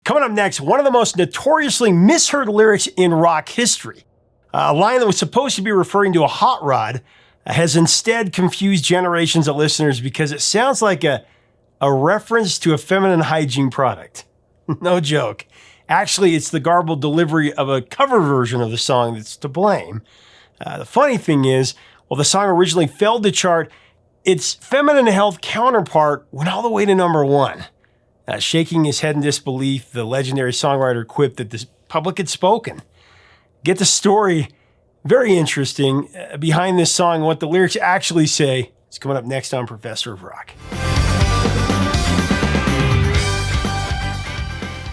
Coming up next, one of the most notoriously misheard lyrics in rock history. A line that was supposed to be referring to a hot rod has instead confused generations of listeners because it sounds like a reference to a feminine hygiene product. No joke. Actually, it's the garbled delivery of a cover version of the song that's to blame. The funny thing is, while the song originally failed to chart, its feminine health counterpart went all the way to number one. Shaking his head in disbelief, the legendary songwriter quipped that the public had spoken. Get the story, very interesting, behind this song and what the lyrics actually say. It's coming up next on Professor of Rock.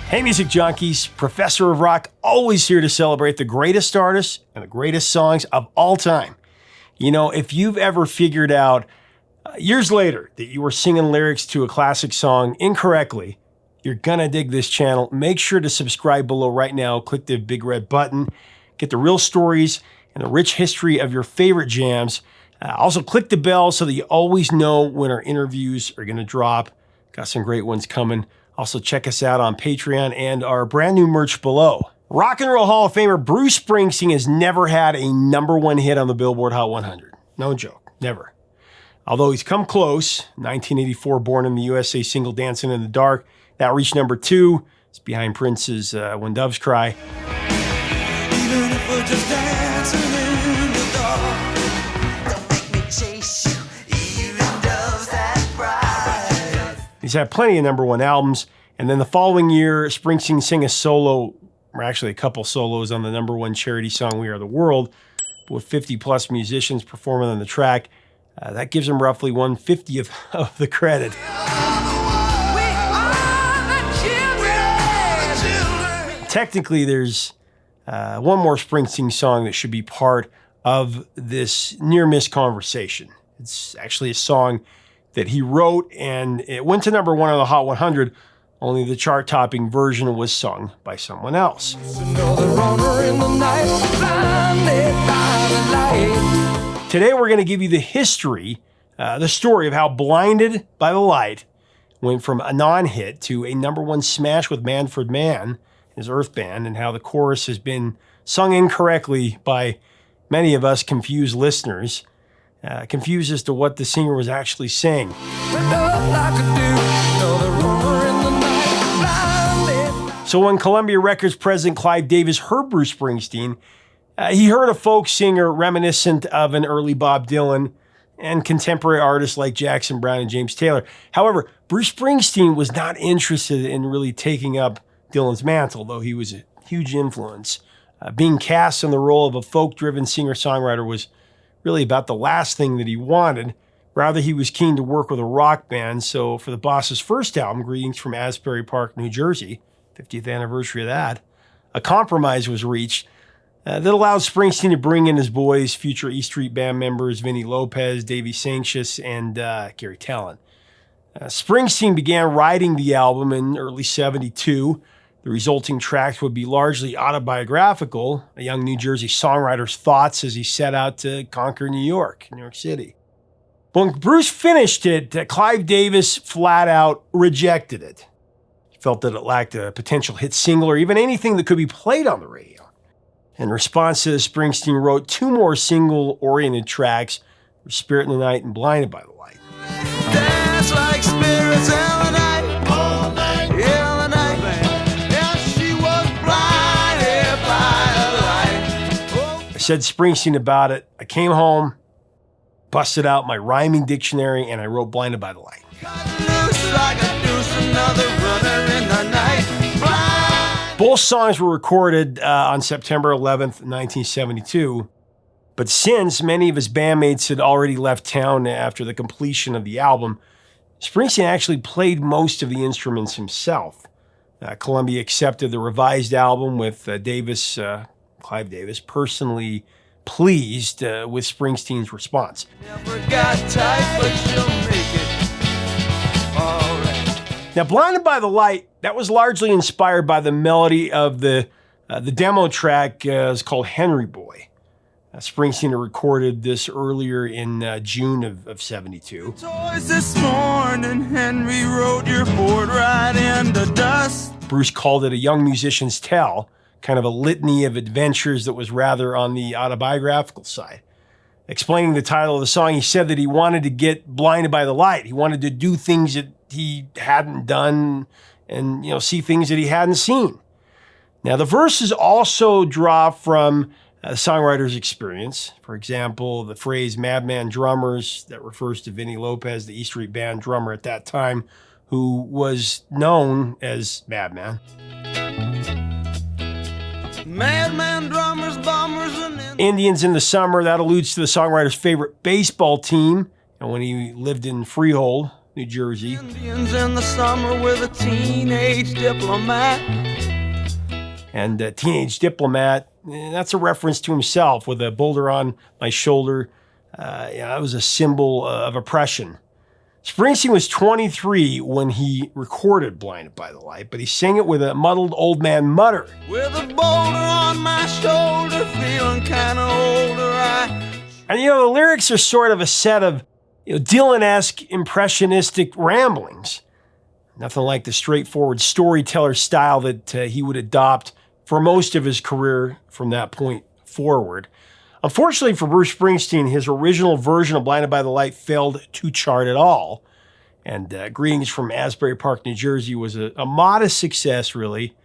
Hey, music junkies, Professor of Rock, always here to celebrate the greatest artists and the greatest songs of all time. You know, if you've ever figured out years later that you were singing lyrics to a classic song incorrectly, you're gonna dig this channel. Make sure to subscribe below right now. Click the big red button. Get the real stories and the rich history of your favorite jams. Also, click the bell so that you always know when our interviews are gonna drop. Got some great ones coming. Also, check us out on Patreon and our brand new merch below. Rock and Roll Hall of Famer Bruce Springteen has never had a number one hit on the Billboard Hot 100. No joke, never. Although he's come close, 1984 Born in the USA single Dancing in the Dark, that reached number 2. It's behind Prince's When Doves Cry. Even if we're just dancing in the dark, don't make me chase you, even doves that cry. He's had plenty of number one albums, and then the following year, Springsteen sang a solo, or actually a couple solos on the number one charity song We Are the World, with 50 plus musicians performing on the track. That gives him roughly 1/50th of the credit. Technically, there's one more Springsteen song that should be part of this near-miss conversation. It's actually a song that he wrote, and it went to number one on the Hot 100, only the chart-topping version was sung by someone else. Today, we're going to give you the history, the story of how Blinded by the Light went from a non-hit to a number one smash with Manfred Mann, his Earth Band, and how the chorus has been sung incorrectly by many of us confused listeners, confused as to what the singer was actually saying. So when Columbia Records president Clive Davis heard Bruce Springteen, he heard a folk singer reminiscent of an early Bob Dylan and contemporary artists like Jackson Browne and James Taylor. However, Bruce Springsteen was not interested in really taking up Dylan's mantle, though he was a huge influence. Being cast in the role of a folk-driven singer-songwriter was really about the last thing that he wanted. Rather, he was keen to work with a rock band, so for the Boss's first album, Greetings from Asbury Park, New Jersey, 50th anniversary of that, a compromise was reached that allowed Springsteen to bring in his boys, future E Street Band members Vinnie Lopez, Davey Sanchez, and Gary Tallent. Springsteen began writing the album in early '72. The resulting tracks would be largely autobiographical, a young New Jersey songwriter's thoughts as he set out to conquer New York City. When Bruce finished it, Clive Davis flat out rejected it. He felt that it lacked a potential hit single or even anything that could be played on the radio. In response to this, Springsteen wrote 2 more single-oriented tracks, Spirit in the Night and Blinded by the Light. Dance like spirits in the night, all night, in the night. Yeah, she was blinded by the light. I said Springsteen about it. I came home, busted out my rhyming dictionary, and I wrote Blinded by the Light. Cut loose like a deuce, another brother in the night. Both songs were recorded on September 11th, 1972, but since many of his bandmates had already left town after the completion of the album, Springsteen actually played most of the instruments himself. Columbia accepted the revised album with Clive Davis, personally pleased with Springsteen's response. Never got tight, but she'll make it. All right. Now, Blinded by the Light, that was largely inspired by the melody of the demo track is called Henry Boy. Springsteen had recorded this earlier in June of '72. Toys this morning, Henry rode your Ford right into dust. Bruce called it a young musician's tale, kind of a litany of adventures that was rather on the autobiographical side. Explaining the title of the song, he said that he wanted to get blinded by the light. He wanted to do things that he hadn't done and, see things that he hadn't seen. Now, the verses also draw from the songwriter's experience. For example, the phrase madman drummers, that refers to Vinny Lopez, the E Street Band drummer at that time, who was known as Madman. Madman drummers, bombers, and Indians in the Summer, that alludes to the songwriter's favorite baseball team, and when he lived in Freehold, New Jersey. Indians in the summer with a teenage diplomat. And Teenage Diplomat, that's a reference to himself with a boulder on my shoulder. That was a symbol of oppression. Springsteen was 23 when he recorded Blinded by the Light, but he sang it with a muddled old man mutter. With a boulder on my shoulder, feeling kind of older. And the lyrics are sort of a set of Dylan-esque impressionistic ramblings. Nothing like the straightforward storyteller style that he would adopt for most of his career from that point forward. Unfortunately for Bruce Springsteen, his original version of Blinded by the Light failed to chart at all. And Greetings from Asbury Park, New Jersey was a modest success, really.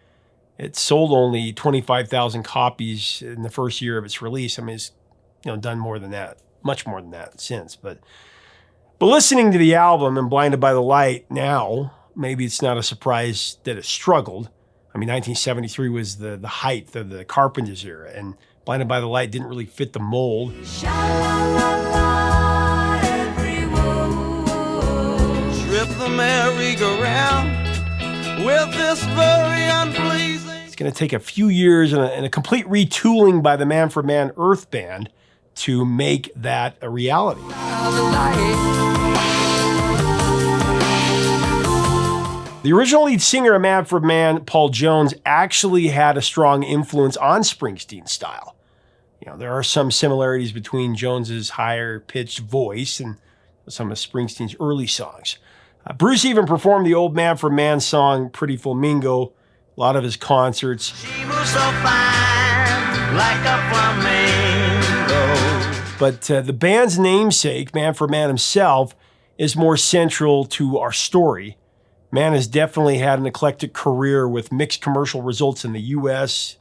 It sold only 25,000 copies in the first year of its release. I mean, it's done more than that, much more than that since. But listening to the album and Blinded by the Light now, maybe it's not a surprise that it struggled. I mean, 1973 was the height of the Carpenters era, and Blinded by the Light didn't really fit the mold. Trip the merry-go-round with this very unpleasing. It's going to take a few years and a complete retooling by the Manfred Mann Earth Band to make that a reality. The original lead singer of Manfred Mann, Paul Jones, actually had a strong influence on Springsteen's style. There are some similarities between Jones's higher-pitched voice and some of Springsteen's early songs. Bruce even performed the old Manfred Mann song, Pretty Flamingo, a lot of his concerts. She was so fine, like a flamingo. But the band's namesake, Manfred Mann himself, is more central to our story. Mann has definitely had an eclectic career with mixed commercial results in the U.S.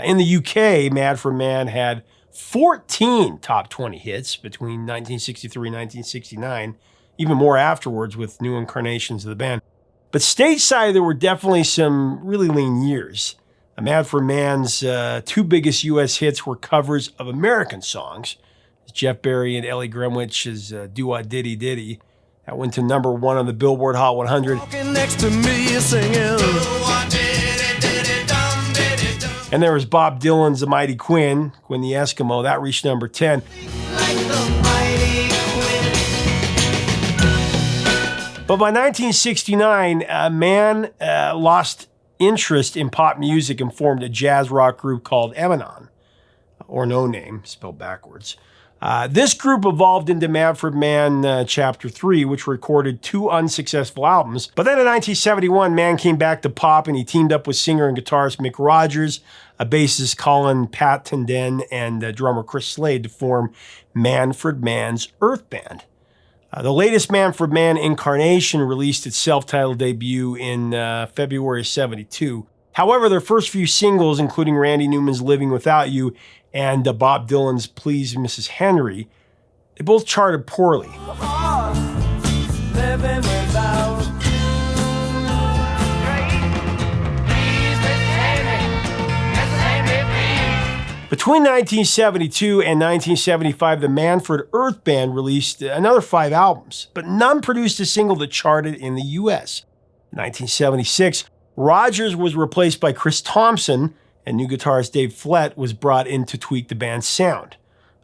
In the U.K., Manfred Mann had 14 top 20 hits between 1963 and 1969, even more afterwards with new incarnations of the band. But stateside, there were definitely some really lean years. Manfred Mann's two biggest U.S. hits were covers of American songs. Jeff Berry and Ellie Greenwich's Do-Wah-Diddy Diddy. That went to number 1 on the Billboard Hot 100. Walking next to me, you're singing. And there was Bob Dylan's The Mighty Quinn, Quinn the Eskimo. That reached number 10. Like the mighty Quinn. But by 1969, Mann lost interest in pop music and formed a jazz rock group called Emanon, or No Name, spelled backwards. This group evolved into Manfred Mann Chapter 3, which recorded 2 unsuccessful albums. But then in 1971, Mann came back to pop and he teamed up with singer and guitarist Mick Rogers, a bassist Colin Pattenden, and drummer Chris Slade to form Manfred Mann's Earth Band. The latest Manfred Mann incarnation released its self-titled debut in February of '72. However, their first few singles, including Randy Newman's Living Without You and Bob Dylan's Please Mrs. Henry, they both charted poorly. Living without you. Please, Mrs. Henry, please. Between 1972 and 1975, the Manfred Earth Band released another 5 albums, but none produced a single that charted in the U.S. In 1976, Rogers was replaced by Chris Thompson, and new guitarist Dave Flett was brought in to tweak the band's sound.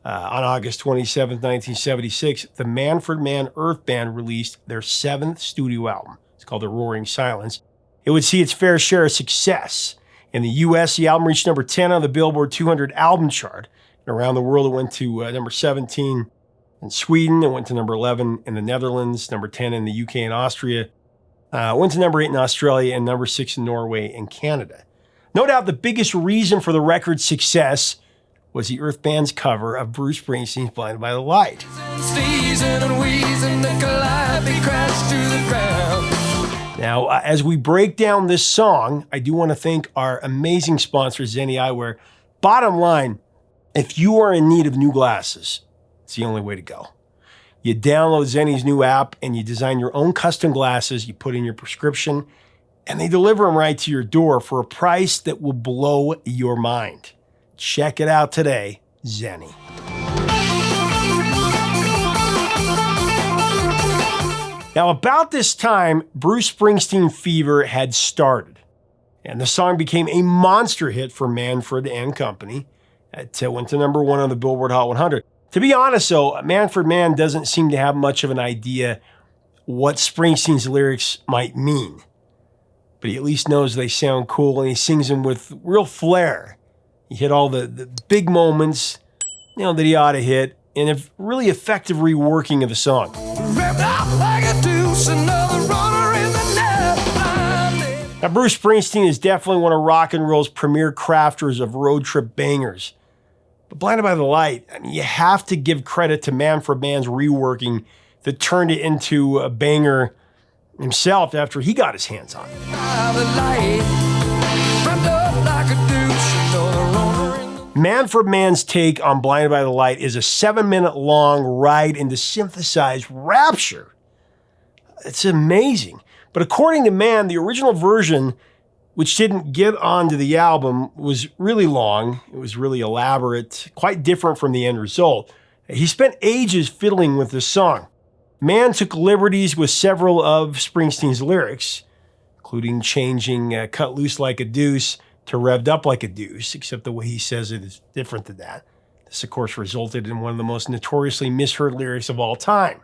On August 27, 1976, the Manfred Mann Earth Band released their 7th studio album. It's called The Roaring Silence. It would see its fair share of success. In the U.S., the album reached number 10 on the Billboard 200 album chart. And around the world, it went to number 17 in Sweden. It went to number 11 in the Netherlands, number 10 in the UK and Austria. Went to number 8 in Australia and number 6 in Norway and Canada. No doubt the biggest reason for the record's success was the Earth Band's cover of Bruce Springsteen's Blinded by the Light. Now, as we break down this song, I do want to thank our amazing sponsor, Zenni Eyewear. Bottom line, if you are in need of new glasses, it's the only way to go. You download Zenni's new app and you design your own custom glasses, you put in your prescription, and they deliver them right to your door for a price that will blow your mind. Check it out today, Zenni. Now, about this time, Bruce Springsteen fever had started, and the song became a monster hit for Manfred and Company. It went to number 1 on the Billboard Hot 100. To be honest, though, Manfred Mann doesn't seem to have much of an idea what Springsteen's lyrics might mean. But he at least knows they sound cool, and he sings them with real flair. He hit all the big moments, that he ought to hit, in a really effective reworking of the song. Revved up like a deuce, another runner in the net. Now, Bruce Springsteen is definitely one of rock and roll's premier crafters of road trip bangers. But Blinded by the Light, you have to give credit to Manfred Mann's reworking that turned it into a banger himself after he got his hands on it. Manfred Mann's take on Blinded by the Light is a 7-minute long ride into synthesized rapture. It's amazing. But according to Mann, the original version, which didn't get onto the album, was really long. It was really elaborate, quite different from the end result. He spent ages fiddling with this song. Mann took liberties with several of Springsteen's lyrics, including changing Cut Loose Like a Deuce to Revved Up Like a Douche, except the way he says it is different than that. This, of course, resulted in one of the most notoriously misheard lyrics of all time.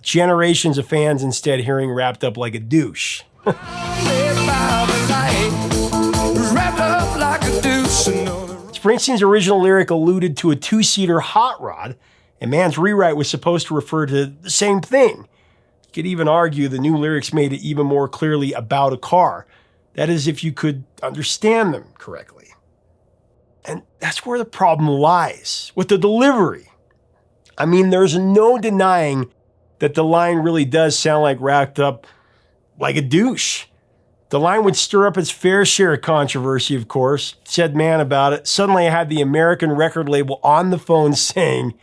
Generations of fans instead hearing Wrapped Up Like a Douche. Springsteen's original lyric alluded to a 2-seater hot rod, and Mann's rewrite was supposed to refer to the same thing. You could even argue the new lyrics made it even more clearly about a car. That is, if you could understand them correctly. And that's where the problem lies, with the delivery. There's no denying that the line really does sound like Wrapped Up Like a Douche. The line would stir up its fair share of controversy, of course. Said Mann about it. Suddenly I had the American record label on the phone saying,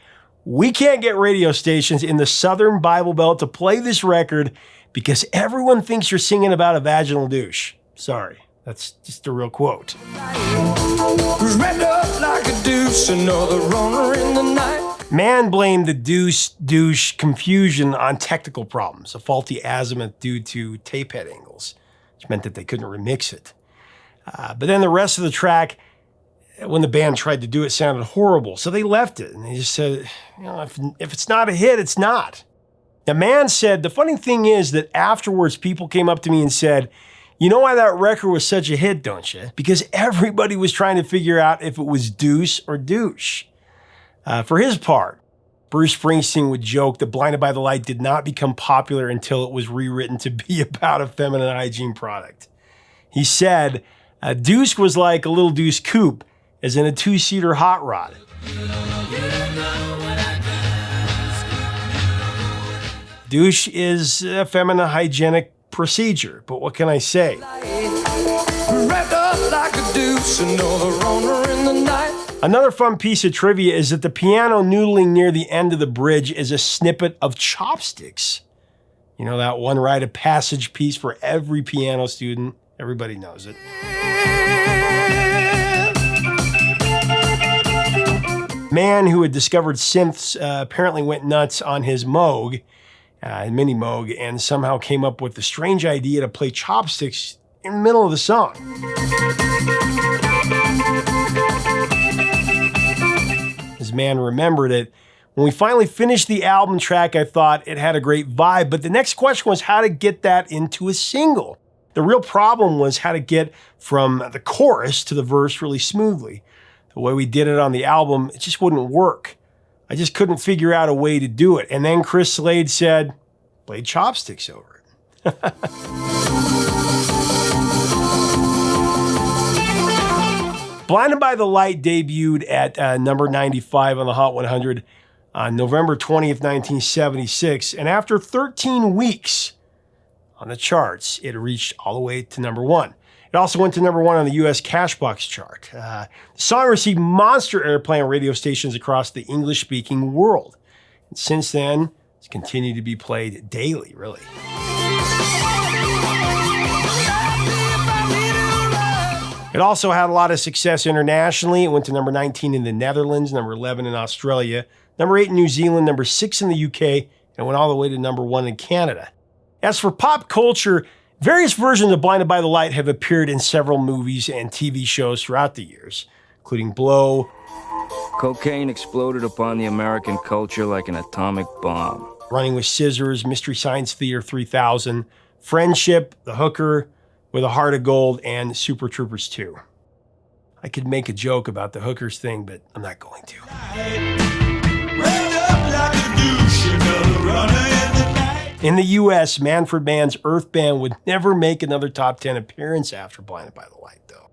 "We can't get radio stations in the Southern Bible Belt to play this record because everyone thinks you're singing about a vaginal douche." Sorry, that's just a real quote. Mann blamed the deuce-douche confusion on technical problems, a faulty azimuth due to tape head angles, which meant that they couldn't remix it. But then the rest of the track, when the band tried to do it, sounded horrible. So they left it, and they just said, if it's not a hit, it's not. Now, Mann said, the funny thing is that afterwards, people came up to me and said, "You know why that record was such a hit, don't you? Because everybody was trying to figure out if it was deuce or douche." For his part, Bruce Springsteen would joke that Blinded by the Light did not become popular until it was rewritten to be about a feminine hygiene product. He said, "Deuce was like a little deuce coupe, as in a 2-seater hot rod." Douche is a feminine hygienic procedure, but what can I say? Another fun piece of trivia is that the piano noodling near the end of the bridge is a snippet of Chopsticks. You know, that one rite of passage piece for every piano student. Everybody knows it. Mann, who had discovered synths, apparently went nuts on his Moog, mini Moog, and somehow came up with the strange idea to play Chopsticks in the middle of the song. As Mann remembered it, when we finally finished the album track, I thought it had a great vibe, but the next question was how to get that into a single. The real problem was how to get from the chorus to the verse really smoothly. The way we did it on the album, it just wouldn't work. I just couldn't figure out a way to do it. And then Chris Slade said, play Chopsticks over Blinded by the Light debuted at number 95 on the Hot 100 on November 20th, 1976. And after 13 weeks on the charts, it reached all the way to number 1. It also went to number 1 on the U.S. Cashbox chart. The song received monster airplay on radio stations across the English-speaking world. And since then, it's continued to be played daily, really. It also had a lot of success internationally. It went to number 19 in the Netherlands, number 11 in Australia, number 8 in New Zealand, number 6 in the UK, and it went all the way to number 1 in Canada. As for pop culture, various versions of Blinded by the Light have appeared in several movies and TV shows throughout the years, including Blow. Cocaine exploded upon the American culture like an atomic bomb. Running with Scissors, Mystery Science Theater 3000, Friendship, The Hooker, With a Heart of Gold, and Super Troopers 2. I could make a joke about the hookers thing, but I'm not going to. Revved up like a douche, another runner in the night. In the U.S., Manfred Mann's Earth Band would never make another top 10 appearance after Blinded by the Light, though.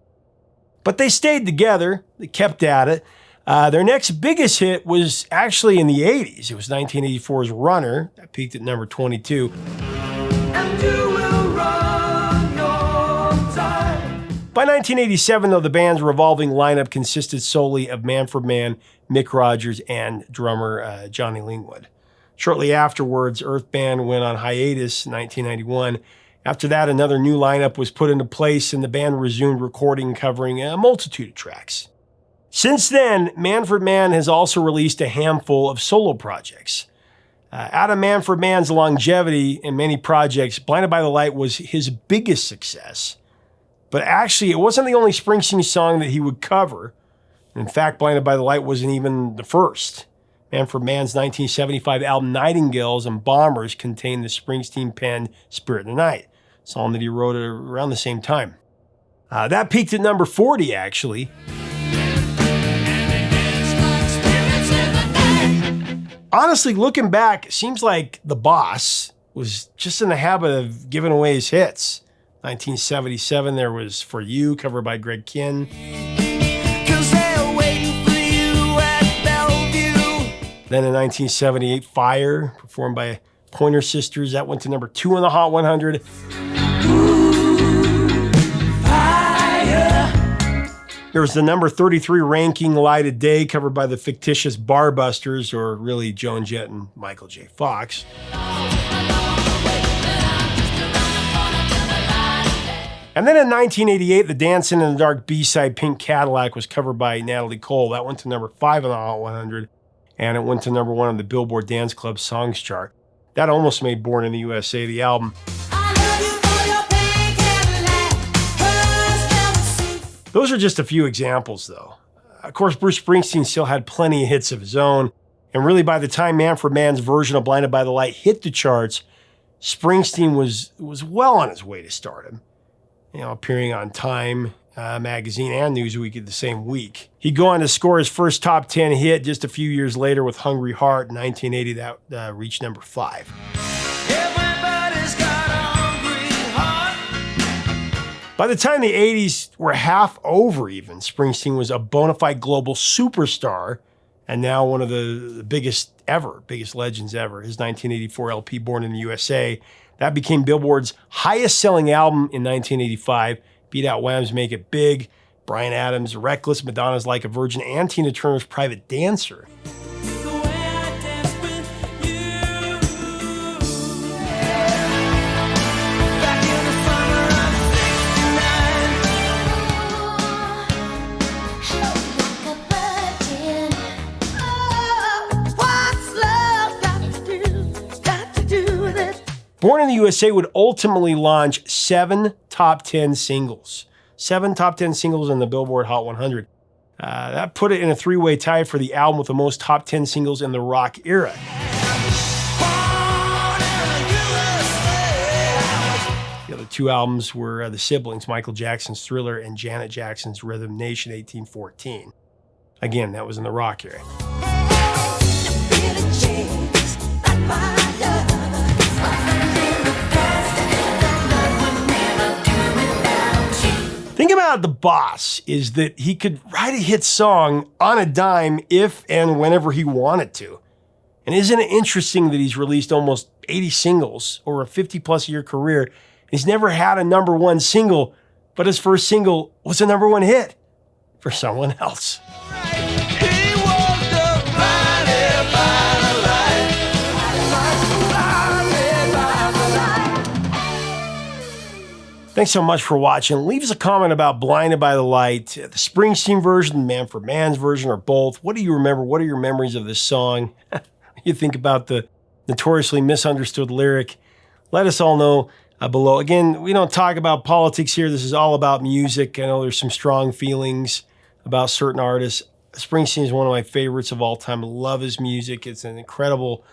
But they stayed together. They kept at it. Their next biggest hit was actually in the 80s. It was 1984's Runner. That peaked at number 22. And you will run your time. By 1987, though, the band's revolving lineup consisted solely of Manfred Mann, Mick Rogers, and drummer Johnny Lingwood. Shortly afterwards, Earth Band went on hiatus in 1991. After that, another new lineup was put into place, and the band resumed recording and covering a multitude of tracks. Since then, Manfred Mann has also released a handful of solo projects. Out of Manfred Mann's longevity in many projects, Blinded by the Light was his biggest success. But actually, it wasn't the only Springsteen song that he would cover. In fact, Blinded by the Light wasn't even the first. Manfred Mann's 1975 album Nightingales and Bombers contained the Springsteen-penned Spirit of the Night, a song that he wrote around the same time. That peaked at number 40, actually. Honestly, looking back, it seems like the boss was just in the habit of giving away his hits. 1977, there was For You, covered by Greg Kihn. 'Cause they're waiting for you at Bellevue. Then in 1978, Fire, performed by Pointer Sisters. That went to number 2 on the Hot 100. There was the number 33 ranking Light of Day, covered by the fictitious Barbusters, or really Joan Jett and Michael J. Fox. And then in 1988, the Dancing in the Dark B-side Pink Cadillac was covered by Natalie Cole. That went to number 5 on the Hot 100, and it went to number 1 on the Billboard Dance Club Songs chart. That almost made Born in the USA the album. Those are just a few examples, though. Of course, Bruce Springsteen still had plenty of hits of his own, and really by the time Manfred Mann's version of Blinded by the Light hit the charts, Springsteen was well on his way to stardom, appearing on Time magazine and Newsweek the same week. He'd go on to score his first top 10 hit just a few years later with Hungry Heart in 1980. That reached number 5. Everybody's got a hungry heart. By the time the 80s were half over even, Springsteen was a bona fide global superstar and now one of the biggest legends ever. His 1984 LP, Born in the USA, that became Billboard's highest selling album in 1985, beat out Wham's Make It Big, Bryan Adams' Reckless, Madonna's Like a Virgin, and Tina Turner's Private Dancer. The way I dance with you. Back in the summer of '69. What's love got to do with it? Born in the USA would ultimately launch 7 top 10 singles. 7 top 10 singles in the Billboard Hot 100. That put it in a 3-way tie for the album with the most top 10 singles in the rock era. The other 2 albums were the siblings, Michael Jackson's Thriller and Janet Jackson's Rhythm Nation 1814. Again, that was in the rock era. Thing about the boss is that he could write a hit song on a dime if and whenever he wanted to. And isn't it interesting that he's released almost 80 singles over a 50-plus year career? He's never had a number one single, but his first single was a number one hit for someone else. He walked up blinded by the light. Blinded by the light. Thanks so much for watching. Leave us a comment about Blinded by the Light, the Springsteen version, the Manfred Mann's version, or both. What do you remember? What are your memories of this song? You think about the notoriously misunderstood lyric. Let us all know below. Again, we don't talk about politics here. This is all about music. I know there's some strong feelings about certain artists. Springsteen is one of my favorites of all time. I love his music. It's an incredible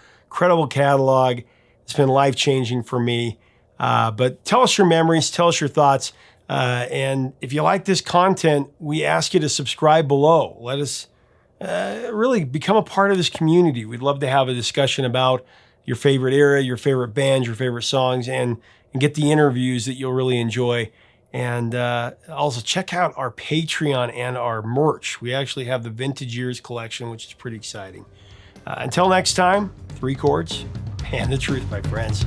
catalog. It's been life-changing for me. But tell us your memories. Tell us your thoughts. And if you like this content, we ask you to subscribe below. Let us really become a part of this community. We'd love to have a discussion about your favorite era, your favorite bands, your favorite songs, and get the interviews that you'll really enjoy. And also check out our Patreon and our merch. We actually have the Vintage Years collection, which is pretty exciting. Until next time, 3 chords and the truth, my friends.